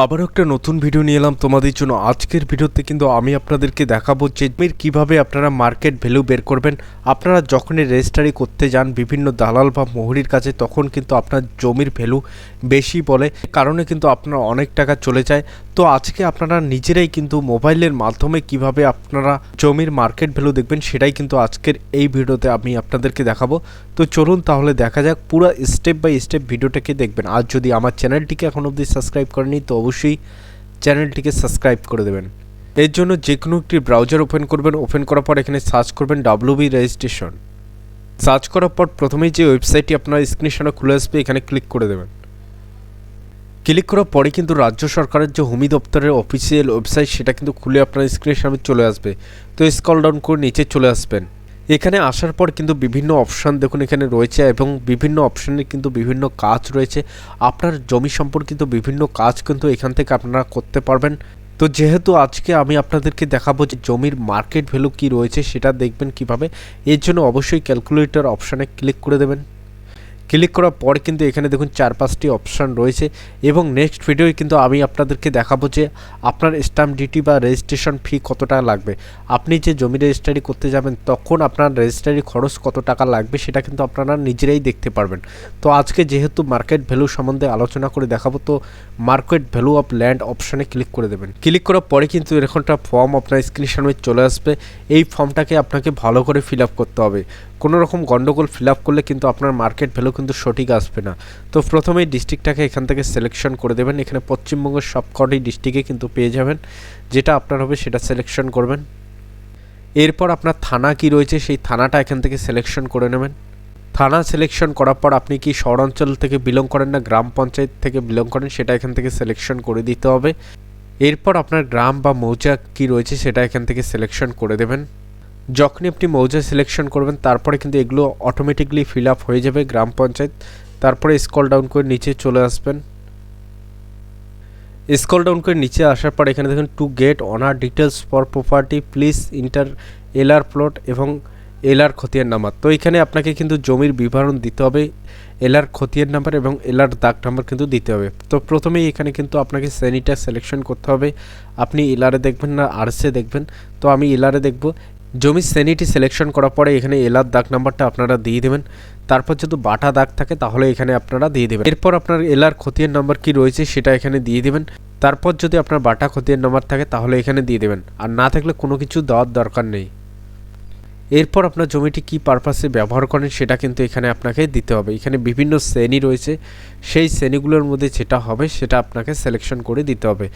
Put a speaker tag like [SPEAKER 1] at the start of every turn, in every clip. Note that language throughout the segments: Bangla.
[SPEAKER 1] আবারও একটা নতুন ভিডিও নিয়ে এলাম তোমাদের জন্য। আজকের ভিডিওতে কিন্তু আমি আপনাদেরকে দেখাবো যে জমির কীভাবে আপনারা মার্কেট ভ্যালু বের করবেন। আপনারা যখনই রেজিস্ট্রি করতে যান বিভিন্ন দালাল বা মোহরির কাছে, তখন কিন্তু আপনার জমির ভ্যালু বেশি বলে, কারণে কিন্তু আপনার অনেক টাকা চলে যায়। তো আজকে আপনারা নিজেরাই কিন্তু মোবাইলের মাধ্যমে কিভাবে আপনারা জমির মার্কেট ভ্যালু দেখবেন, সেটাই কিন্তু আজকের এই ভিডিওতে আমি আপনাদেরকে দেখাবো। তো চলুন তাহলে দেখা যাক, পুরো স্টেপ বাই স্টেপ ভিডিওটাকে দেখবেন। আর যদি আমার চ্যানেলটিকে এখন অবধি সাবস্ক্রাইব করেনি তো অবশ্যই চ্যানেলটিকে সাবস্ক্রাইব করে দেবেন। এর জন্য যে কোনো একটি ব্রাউজার ওপেন করবেন, ওপেন করার পর এখানে সার্চ করবেন WB রেজিস্ট্রেশন। সার্চ করার পর প্রথমেই যে ওয়েবসাইটটি আপনার স্ক্রিনে খুলে আসবে এখানে ক্লিক করে দেবেন। ক্লিক করার পরে কিন্তু রাজ্য সরকারের যে ভূমি দপ্তরের অফিসিয়াল ওয়েবসাইট সেটা কিন্তু খুলে আপনার স্ক্রিনের সামনে চলে আসবে। তো স্ক্রল ডাউন করে নিচে চলে আসবেন। এখানে আসার পর কিন্তু বিভিন্ন অপশান দেখুন এখানে রয়েছে, এবং বিভিন্ন অপশানে কিন্তু বিভিন্ন কাজ রয়েছে। আপনার জমি সম্পর্কিত বিভিন্ন কাজ কিন্তু এখান থেকে আপনারা করতে পারবেন। তো যেহেতু আজকে আমি আপনাদেরকে দেখাবো যে জমির মার্কেট ভ্যালু কী রয়েছে সেটা দেখবেন কিভাবে, এর জন্য অবশ্যই ক্যালকুলেটর অপশানে ক্লিক করে দেবেন। ক্লিক করার পর কিন্তু এখানে দেখুন 4-5টি অপশান রয়েছে, এবং নেক্সট ভিডিওয় কিন্তু আমি আপনাদেরকে দেখাবো যে আপনার স্ট্যাম্প ডিউটি বা রেজিস্ট্রেশন ফি কত টাকা লাগবে। আপনি যে জমি রেজিস্ট্রি করতে যাবেন তখন আপনার রেজিস্ট্রি খরচ কত টাকা লাগবে সেটা কিন্তু আপনারা নিজেরাই দেখতে পারবেন। তো আজকে যেহেতু মার্কেট ভ্যালু সম্বন্ধে আলোচনা করে দেখাবো, তো মার্কেট ভ্যালু অফ ল্যান্ড অপশানে ক্লিক করে দেবেন। ক্লিক করার পরে কিন্তু এরকম একটা ফর্ম আপনার স্ক্রিনের সামনে চলে আসবে। এই ফর্মটাকে আপনাকে ভালো করে ফিল আপ করতে হবে। কোনো রকম গন্ডগোল ফিল আপ করলে কিন্তু আপনার মার্কেট ভ্যালু কিন্তু সঠিক আসবে না। তো প্রথমেই ডিস্ট্রিক্টটাকে এখান থেকে সিলেকশন করে দেবেন। এখানে পশ্চিমবঙ্গের সবকটি ডিস্ট্রিক্টে কিন্তু পেয়ে যাবেন, যেটা আপনার হবে সেটা সিলেকশন করবেন। এরপর আপনার থানা কি রয়েছে সেই থানাটা এখান থেকে সিলেকশন করে নেবেন। থানা সিলেকশন করার পর আপনি কি শহরাঞ্চল থেকে বিলং করেন না গ্রাম পঞ্চায়েত থেকে বিলং করেন সেটা এখান থেকে সিলেকশন করে দিতে হবে। এরপর আপনার গ্রাম বা মৌজা কি রয়েছে সেটা এখান থেকে সিলেকশন করে দেবেন। যখনই আপনি মৌজা সিলেকশন করবেন তারপরে কিন্তু এগুলো অটোমেটিকলি ফিল আপ হয়ে যাবে গ্রাম পঞ্চায়েত। তারপরে স্ক্রল ডাউন করে নিচে চলে আসবেন। স্ক্রল ডাউন করে নিচে আসার পর এখানে দেখুন to get honour details for property please inter LR plot এবং এলআর খতিয়ান নাম্বার। তো এখানে আপনাকে কিন্তু জমির বিবরণ দিতে হবে, এলআর খতিয়ান নাম্বার এবং এলআর দাগ নাম্বার কিন্তু দিতে হবে। তো প্রথমেই এখানে কিন্তু আপনাকে শ্রেণীটা সিলেকশন করতে হবে। আপনি এলআরে দেখবেন না আরসে দেখবেন, তো আমি এলআরে দেখব। জমির শ্রেণীটি সিলেকশন করার পরে এখানে এলআর দাগ নাম্বারটা আপনারা দিয়ে দেবেন। তারপর যদি বাটা দাগ থাকে তাহলে এখানে আপনারা দিয়ে দেবেন। এরপর আপনার এলআর খতিয়ান নাম্বার কি রয়েছে সেটা এখানে দিয়ে দেবেন। তারপর যদি আপনার বাটা খতিয়ান নাম্বার থাকে তাহলে এখানে দিয়ে দেবেন, আর না থাকলে কোনো কিছু দেওয়ার দরকার নেই। এরপর আপনার জমিটি কী পারপাসে ব্যবহার করেন সেটা কিন্তু এখানে আপনাকে দিতে হবে। এখানে বিভিন্ন শ্রেণী রয়েছে, সেই শ্রেণীগুলোর মধ্যে যেটা হবে সেটা আপনাকে সিলেকশন করে দিতে হবে।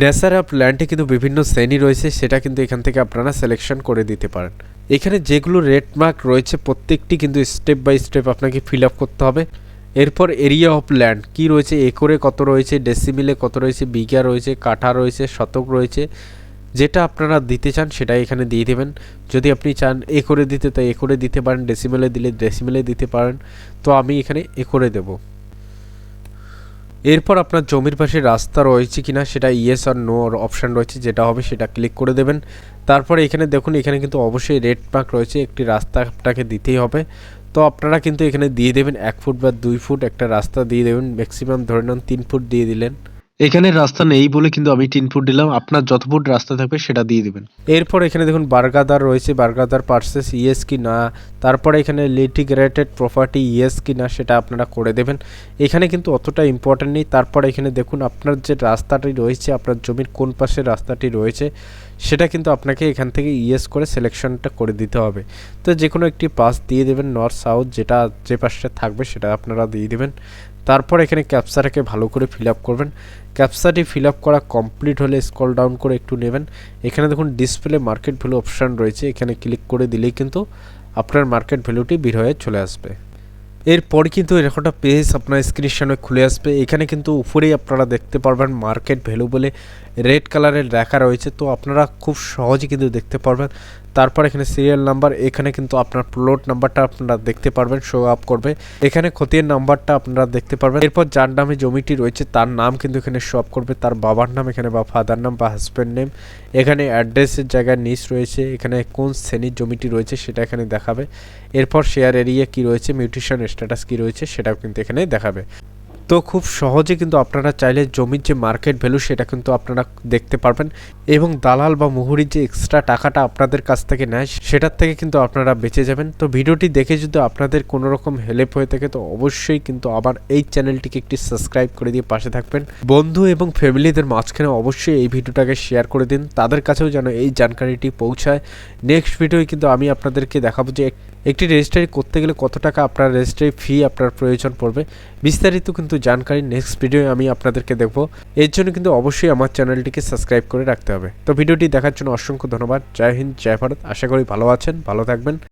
[SPEAKER 1] নেচার অফ ল্যান্ডে কিন্তু বিভিন্ন শ্রেণী রয়েছে, সেটা কিন্তু এখান থেকে আপনারা সিলেকশন করে দিতে পারেন। এখানে যেগুলো রেড মার্ক রয়েছে প্রত্যেকটি কিন্তু স্টেপ বাই স্টেপ আপনাকে ফিল আপ করতে হবে। এরপর এরিয়া অফ ল্যান্ড কি রয়েছে, একরে কত রয়েছে, ডেসিমিলে কত রয়েছে, বিঘা রয়েছে, কাঠা রয়েছে, শতক রয়েছে, যেটা আপনারা দিতে চান সেটাই এখানে দিয়ে দেবেন। যদি আপনি চান একরে দিতে তাই একরে দিতে পারেন, ডেসিমেলে দিলে ডেসিমেলে দিতে পারেন। তো আমি এখানে একরে দেব। এরপর আপনার জমির পাশে রাস্তা রয়েছে কিনা সেটা ইয়েস আর নো অপশান রয়েছে, যেটা হবে সেটা ক্লিক করে দেবেন। তারপরে এখানে দেখুন এখানে কিন্তু অবশ্যই রেড মার্ক রয়েছে, একটি রাস্তা আপনাকে দিতেই হবে। তো আপনারা কিন্তু এখানে দিয়ে দেবেন 1 ফুট বা 2 ফুট একটা রাস্তা দিয়ে দেবেন। ম্যাক্সিমাম ধরে নেন 3 ফুট দিয়ে দিলেন। এখানে রাস্তা নেই বলে কিন্তু আমি 3 ফুট দিলাম, আপনার যত ফুট রাস্তা থাকবে সেটা দিয়ে দিবেন। এরপর এখানে দেখুন বার্গাদার রয়েছে, বার্গাদার পার্সেস ইয়েস কি না। তারপরে এখানে লিটিগেটেড প্রপার্টি ইয়েস কি না সেটা আপনারা করে দেবেন। এখানে কিন্তু অতটা ইম্পর্টেন্ট নেই। তারপর এখানে দেখুন আপনার যে রাস্তাটি রয়েছে, আপনার জমির কোন পাশে রাস্তাটি রয়েছে সেটা কিন্তু আপনাকে এখান থেকে ইয়েস করে সিলেকশনটা করে দিতে হবে। তো যে কোনো একটি পাশ দিয়ে দেবেন, নর্থ সাউথ যেটা যে পাশে থাকবে সেটা আপনারা দিয়ে দেবেন। তারপর এখানে ক্যাপচাটাকে ভালো করে ফিল আপ করবেন। ক্যাপচাটি ফিল আপ করা কমপ্লিট হলে স্ক্রল ডাউন করে একটু নেবেন। এখানে দেখুন ডিসপ্লে মার্কেট ভ্যালু অপশান রয়েছে, এখানে ক্লিক করে দিলেই কিন্তু আপনার মার্কেট ভ্যালুটি বের হয়ে চলে আসবে। এরপর কিন্তু এরকম একটা পেজ আপনার স্ক্রিনের সামনে খুলে আসবে। এখানে কিন্তু উপরেই আপনারা দেখতে পারবেন মার্কেট ভ্যালু বলে রেড কালারের লেখা রয়েছে, তো আপনারা খুব সহজে কিন্তু দেখতে পারবেন। তারপর এখানে সিরিয়াল নাম্বার, এখানে কিন্তু আপনার প্লট নাম্বারটা আপনারা দেখতে পারবেন, শো আপ করবে। এখানে খতিয়ান নাম্বারটা আপনারা দেখতে পারবেন। এরপর যার নামে জমিটি রয়েছে তার নাম কিন্তু এখানে শো আপ করবে, তার বাবার নাম এখানে বা ফাদার নাম বা হাজব্যান্ড নেম। এখানে অ্যাড্রেসের জায়গায় নিচ রয়েছে, এখানে কোন শ্রেণীর জমিটি রয়েছে সেটা এখানে দেখাবে। এরপর শেয়ার এরিয়া কি রয়েছে, মিউটেশন স্ট্যাটাস কি রয়েছে সেটাও কিন্তু এখানে দেখাবে। তো খুব সহজে কিন্তু আপনারা চাইলে জমির যে মার্কেট ভ্যালু সেটা কিন্তু আপনারা দেখতে পারবেন এবং দালাল বা মুহুরির যে এক্সট্রা টাকাটা আপনাদের কাছ থেকে নেয় সেটার থেকে কিন্তু আপনারা বেঁচে যাবেন। তো ভিডিওটি দেখে যদি আপনাদের কোনো রকম হেল্প হয়ে থাকে তো অবশ্যই কিন্তু আমার এই চ্যানেলটিকে একটি সাবস্ক্রাইব করে দিয়ে পাশে থাকবেন। বন্ধু এবং ফ্যামিলিদের মাঝখানে অবশ্যই এই ভিডিওটাকে শেয়ার করে দিন, তাদের কাছেও যেন এই জানকারিটি পৌঁছায়। নেক্সট ভিডিওয় কিন্তু আমি আপনাদেরকে দেখাবো যে একটি রেজিস্ট্রি করতে গেলে কত টাকা আপনার রেজিস্ট্রি ফি আপনার প্রয়োজন পড়বে। বিস্তারিত কিন্তু জানকারি নেক্সট ভিডিওয়ে আমি আপনাদেরকে দেখব। এর জন্য কিন্তু অবশ্যই আমার চ্যানেলটিকে সাবস্ক্রাইব করে রাখতে হবে। তো ভিডিওটি দেখার জন্য অসংখ্য ধন্যবাদ। জয় হিন্দ, জয় ভারত। আশা করি ভালো আছেন, ভালো থাকবেন।